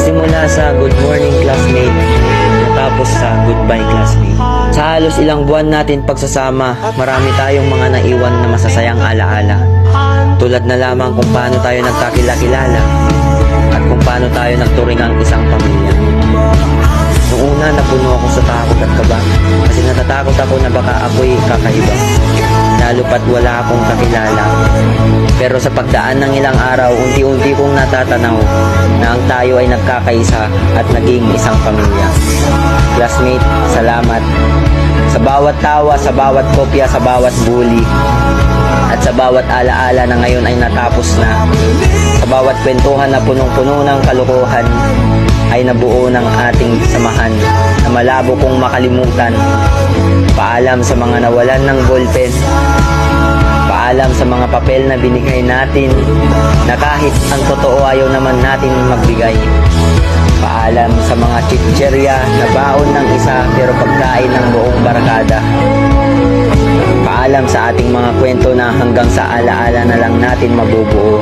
Nagsimula sa good morning classmate, natapos sa goodbye classmate. Sa halos ilang buwan natin pagsasama, marami tayong mga naiwan na masasayang alaala. Tulad na lamang kung paano tayo nagkakilala at kung paano tayo nagturingang isang pamilya. Noong una, napuno ako sa takot at kaba kasi natatakot ako na baka ako'y kakaiba, lalo pat wala akong kakilala. Pero sa pagdaan ng ilang araw, unti-unti kong natatanaw na ang tayo ay nagkakaisa at naging isang pamilya. Classmate, salamat sa bawat tawa, sa bawat kopya, sa bawat bully, at sa bawat alaala na ngayon ay natapos na. Sa bawat kwentuhan na punong-puno ng kalokohan ay nabuo ng ating samahan na malabo kong makalimutan. Paalam sa mga nawalan ng ballpen, paalam sa mga papel na binigay natin na kahit ang totoo ayaw naman natin magbigay. Paalam sa mga chicherya na baon ng isa pero pagkain ng buong barkada. Paalam sa ating mga kwento na hanggang sa alaala na lang natin mabubuo.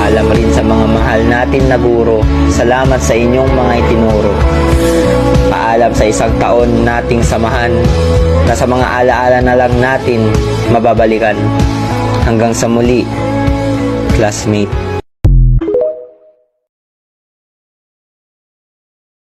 Paalam rin sa mga mahal natin na guro, salamat sa inyong mga itinuro. Paalam sa isang taon nating samahan na sa mga alaala na lang natin mababalikan. Hanggang sa muli, classmate.